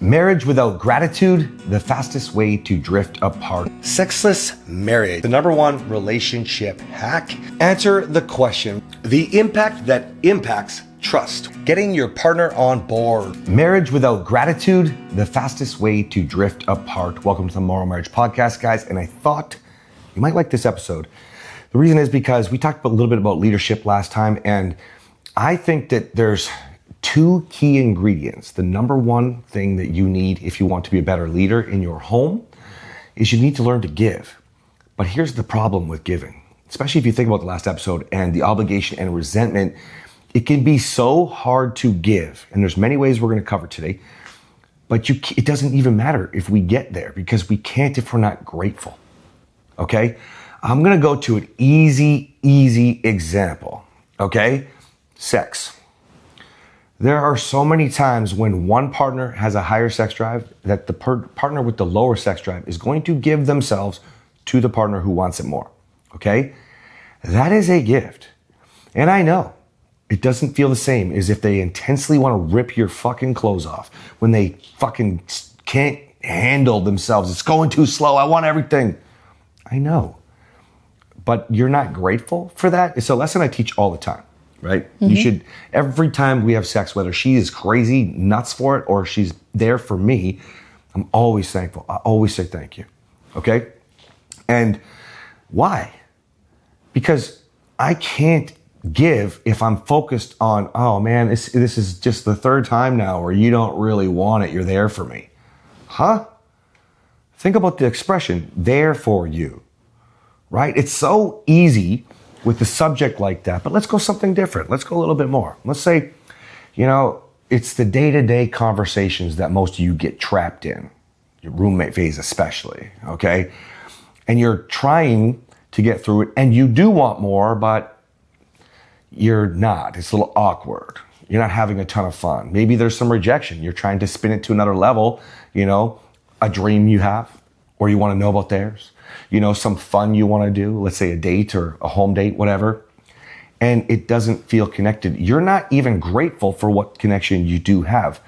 Marriage without gratitude, the fastest way to drift apart. Sexless marriage, the #1 relationship hack. Answer the question, the impact that impacts trust. Getting your partner on board. Marriage without gratitude, the fastest way to drift apart. Welcome to the Morrow Marriage Podcast, guys. And I thought you might like this episode. The reason is because we talked a little bit about leadership last time, and I think that there's two key ingredients. The #1 thing that you need if you want to be a better leader in your home is you need to learn to give. But here's the problem with giving, especially if you think about the last episode and the obligation and resentment. It can be so hard to give, and there's many ways we're going to cover today, but it doesn't even matter if we get there because we can't if we're not grateful, okay? I'm going to go to an easy example, okay? Sex. There are so many times when one partner has a higher sex drive that the partner with the lower sex drive is going to give themselves to the partner who wants it more, okay? That is a gift. And I know it doesn't feel the same as if they intensely want to rip your fucking clothes off when they fucking can't handle themselves. It's going too slow. I want everything. I know. But you're not grateful for that. It's a lesson I teach all the time. Right? Mm-hmm. You should, every time we have sex, whether she is crazy nuts for it or she's there for me, I'm always thankful. I always say thank you. Okay? And why? Because I can't give if I'm focused on, oh man, this is just the third time now, or you don't really want it, you're there for me. Huh? Think about the expression, there for you. Right? It's so easy with the subject like that, but let's go something different. Let's go a little bit more. Let's say, it's the day-to-day conversations that most of you get trapped in, your roommate phase especially, okay? And you're trying to get through it, and you do want more, but you're not. It's a little awkward. You're not having a ton of fun. Maybe there's some rejection. You're trying to spin it to another level, a dream you have, or you want to know about theirs. Some fun you want to do, let's say a date or a home date, whatever, and it doesn't feel connected. You're not even grateful for what connection you do have.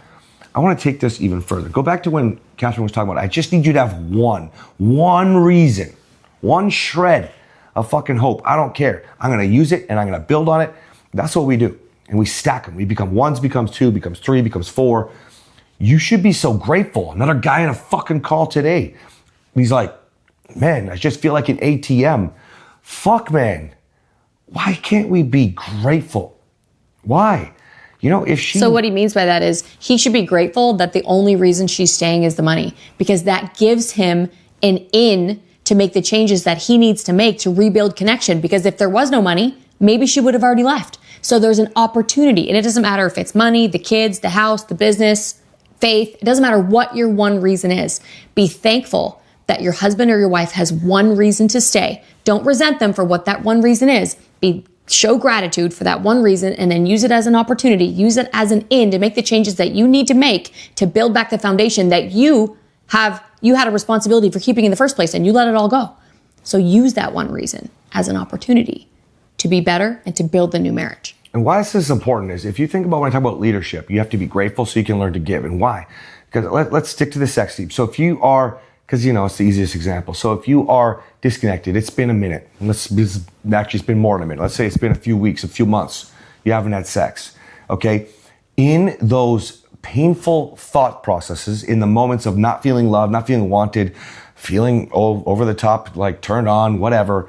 I want to take this even further. Go back to when Kathryn was talking about, I just need you to have one reason, one shred of fucking hope. I don't care. I'm going to use it and I'm going to build on it. That's what we do. And we stack them. We become ones, becomes two, becomes three, becomes four. You should be so grateful. Another guy in a fucking call today. He's like, man, I just feel like an ATM. Fuck, man. Why can't we be grateful? Why? So what he means by that is he should be grateful that the only reason she's staying is the money, because that gives him an in to make the changes that he needs to make to rebuild connection. Because if there was no money, maybe she would have already left. So there's an opportunity, and it doesn't matter if it's money, the kids, the house, the business, faith. It doesn't matter what your one reason is. Be thankful that your husband or your wife has one reason to stay. Don't resent them for what that one reason is. Show gratitude for that one reason, and then use it as an opportunity. Use it as an in to make the changes that you need to make to build back the foundation that you had a responsibility for keeping in the first place, and you let it all go. So use that one reason as an opportunity to be better and to build the new marriage. And why this is important is if you think about when I talk about leadership, you have to be grateful so you can learn to give. And why? Because let's stick to the sex theme. So if you are, because it's the easiest example. So if you are disconnected, it's been a minute. Actually, it's been more than a minute. Let's say it's been a few weeks, a few months. You haven't had sex, okay? In those painful thought processes, in the moments of not feeling loved, not feeling wanted, feeling over the top, like turned on, whatever,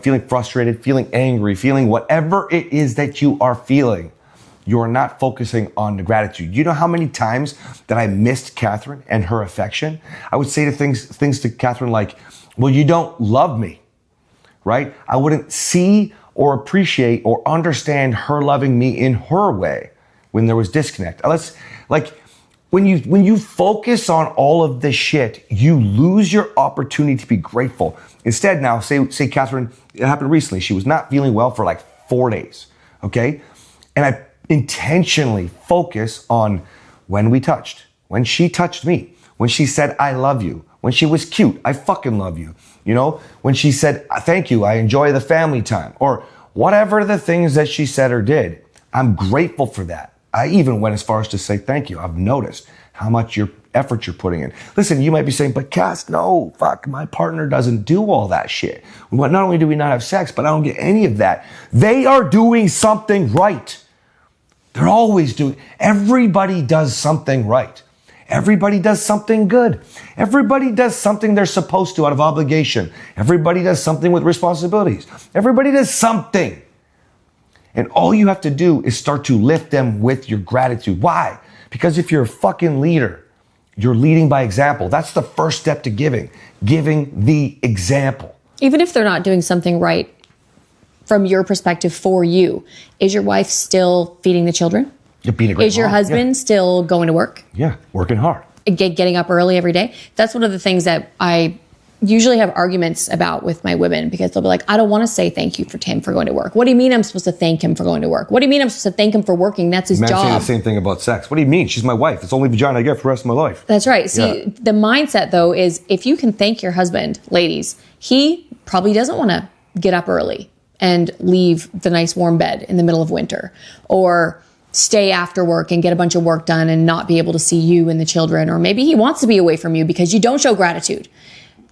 feeling frustrated, feeling angry, feeling whatever it is that you are feeling, you're not focusing on the gratitude. You know how many times that I missed Kathryn and her affection? I would say things to Kathryn like, well, you don't love me, right? I wouldn't see or appreciate or understand her loving me in her way when there was disconnect. When you focus on all of this shit, you lose your opportunity to be grateful. Instead now, say Kathryn, it happened recently. She was not feeling well for like 4 days, okay? And I intentionally focus on when we touched, when she touched me, when she said, I love you, when she was cute, I fucking love you, when she said, thank you, I enjoy the family time, or whatever the things that she said or did. I'm grateful for that. I even went as far as to say thank you. I've noticed how much effort you're putting in. Listen, you might be saying, but Cass, no, fuck, my partner doesn't do all that shit. Not only do we not have sex, but I don't get any of that. They are doing something right. They're always doing, everybody does something right. Everybody does something good. Everybody does something they're supposed to out of obligation. Everybody does something with responsibilities. Everybody does something. And all you have to do is start to lift them with your gratitude. Why? Because if you're a fucking leader, you're leading by example. That's the first step to giving the example. Even if they're not doing something right from your perspective for you, is your wife still feeding the children? You're being a great Is your mom. husband still going to work? Yeah, working hard. Getting up early every day? That's one of the things that I usually have arguments about with my women, because they'll be like, I don't want to say thank you for him for going to work. What do you mean I'm supposed to thank him for going to work? What do you mean I'm supposed to thank him for working? That's his Man, job. say the same thing about sex. What do you mean? She's my wife. It's the only vagina I get for the rest of my life. That's right. See, the mindset though is if you can thank your husband, ladies, he probably doesn't want to get up early and leave the nice warm bed in the middle of winter, or stay after work and get a bunch of work done and not be able to see you and the children. Or maybe he wants to be away from you because you don't show gratitude.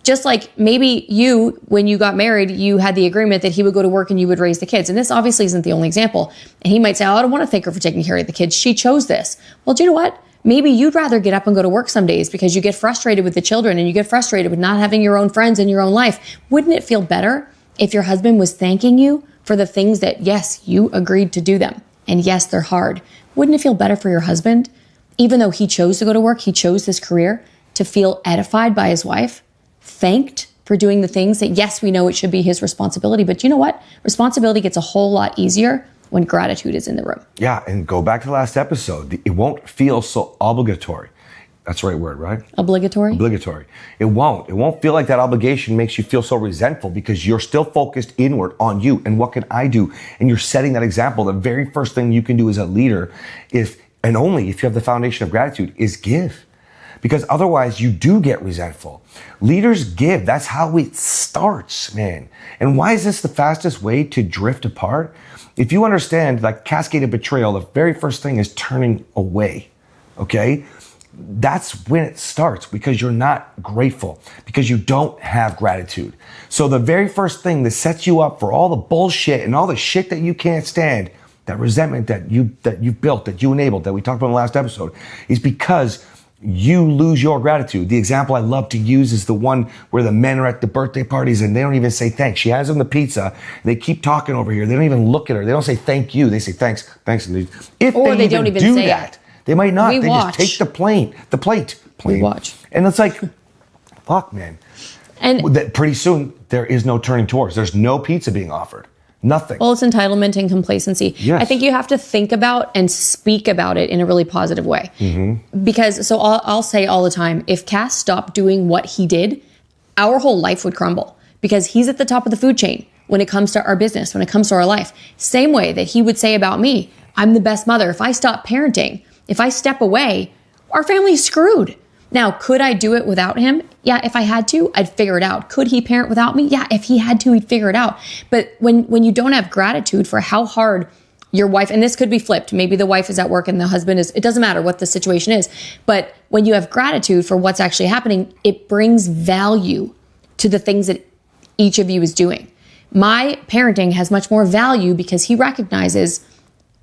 Just like maybe you, when you got married, you had the agreement that he would go to work and you would raise the kids. And this obviously isn't the only example. And he might say, oh, I don't want to thank her for taking care of the kids. She chose this. Well, do you know what? Maybe you'd rather get up and go to work some days because you get frustrated with the children and you get frustrated with not having your own friends in your own life. Wouldn't it feel better if your husband was thanking you for the things that, yes, you agreed to do them? And yes, they're hard. Wouldn't it feel better for your husband, even though he chose to go to work, he chose this career, to feel edified by his wife? Thanked for doing the things that, yes, we know it should be his responsibility, but you know what? Responsibility gets a whole lot easier when gratitude is in the room. Yeah, and go back to the last episode. It won't feel so obligatory. That's the right word, right? Obligatory? Obligatory. It won't. It won't feel like that obligation makes you feel so resentful because you're still focused inward on you and what can I do? And you're setting that example. The very first thing you can do as a leader, and only if you have the foundation of gratitude, is give. Because otherwise you do get resentful. Leaders give. That's how it starts, man. And why is this the fastest way to drift apart? If you understand, like cascade of betrayal, the very first thing is turning away, okay? That's when it starts, because you're not grateful, because you don't have gratitude. So the very first thing that sets you up for all the bullshit and all the shit that you can't stand, that resentment that you've built, that you enabled, that we talked about in the last episode, is because you lose your gratitude. The example I love to use is the one where the men are at the birthday parties and they don't even say thanks. She hands them the pizza. And they keep talking over here. They don't even look at her. They don't say thank you. They say thanks. If or they don't even do say that, it. they might not. They watch. just take the plate. We watch. And it's like, fuck, man. And that pretty soon there is no turning towards. There's no pizza being offered. Nothing. Well, it's entitlement and complacency. Yes. I think you have to think about and speak about it in a really positive way. Mm-hmm. Because, so I'll say all the time, if Cass stopped doing what he did, our whole life would crumble. Because he's at the top of the food chain when it comes to our business, when it comes to our life. Same way that he would say about me, I'm the best mother. If I stop parenting, if I step away, our family's screwed. Now, could I do it without him? Yeah, if I had to, I'd figure it out. Could he parent without me? Yeah, if he had to, he'd figure it out. But when you don't have gratitude for how hard your wife, and this could be flipped, maybe the wife is at work and the husband is, it doesn't matter what the situation is, but when you have gratitude for what's actually happening, it brings value to the things that each of you is doing. My parenting has much more value because he recognizes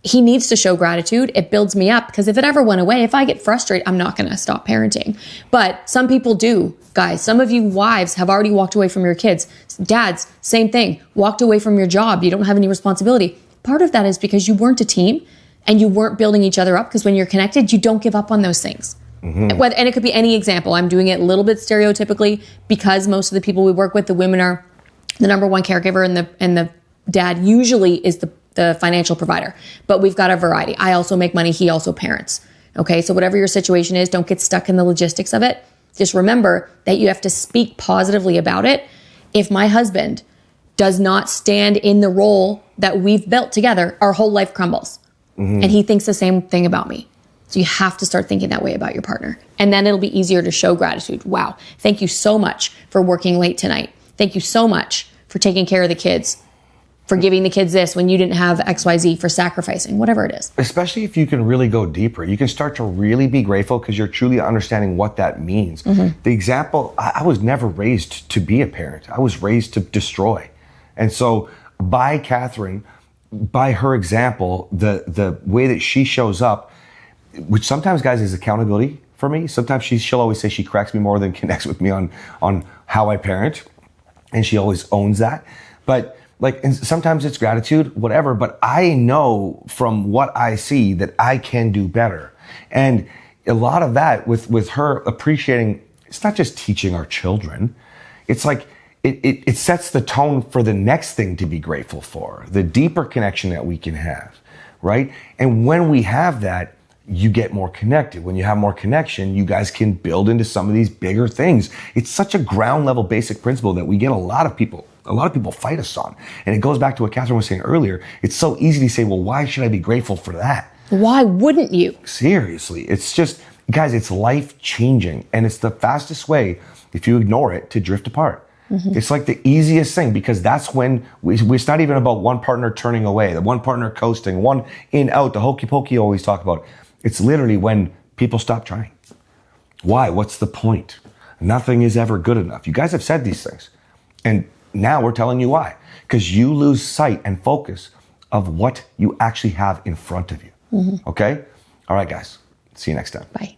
he needs to show gratitude. It builds me up, because if it ever went away, if I get frustrated, I'm not going to stop parenting. But some people do, guys. Some of you wives have already walked away from your kids. Dads, same thing. Walked away from your job. You don't have any responsibility. Part of that is because you weren't a team and you weren't building each other up, because when you're connected, you don't give up on those things. Mm-hmm. And it could be any example. I'm doing it a little bit stereotypically because most of the people we work with, the women are the number one caregiver and the dad usually is the financial provider, but we've got a variety. I also make money. He also parents. Okay. So whatever your situation is, don't get stuck in the logistics of it. Just remember that you have to speak positively about it. If my husband does not stand in the role that we've built together, our whole life crumbles. Mm-hmm. And he thinks the same thing about me. So you have to start thinking that way about your partner. And then it'll be easier to show gratitude. Wow. Thank you so much for working late tonight. Thank you so much for taking care of the kids. for giving the kids this when you didn't have XYZ, for sacrificing, whatever it is. Especially if you can really go deeper. You can start to really be grateful because you're truly understanding what that means. The example, I was never raised to be a parent. I was raised to destroy. And so by Kathryn, by her example, the way that she shows up, which sometimes, guys, is accountability for me. Sometimes she'll always say she cracks me more than connects with me on how I parent. And she always owns that. But and sometimes it's gratitude, whatever, but I know from what I see that I can do better. And a lot of that with her appreciating, it's not just teaching our children. It's like, it sets the tone for the next thing to be grateful for, the deeper connection that we can have, right? And when we have that, you get more connected. When you have more connection, you guys can build into some of these bigger things. It's such a ground level basic principle that we get a lot of people fight us on. And it goes back to what Kathryn was saying earlier. It's so easy to say, well, why should I be grateful for that? Why wouldn't you? Seriously. It's just, guys, it's life changing. And it's the fastest way, if you ignore it, to drift apart. It's like the easiest thing, because that's when it's not even about one partner turning away, the one partner coasting, one in, out, the hokey pokey you always talk about. It's literally when people stop trying. Why? What's the point? Nothing is ever good enough. You guys have said these things. And now we're telling you why. Because you lose sight and focus of what you actually have in front of you. Okay? All right, guys. See you next time. Bye.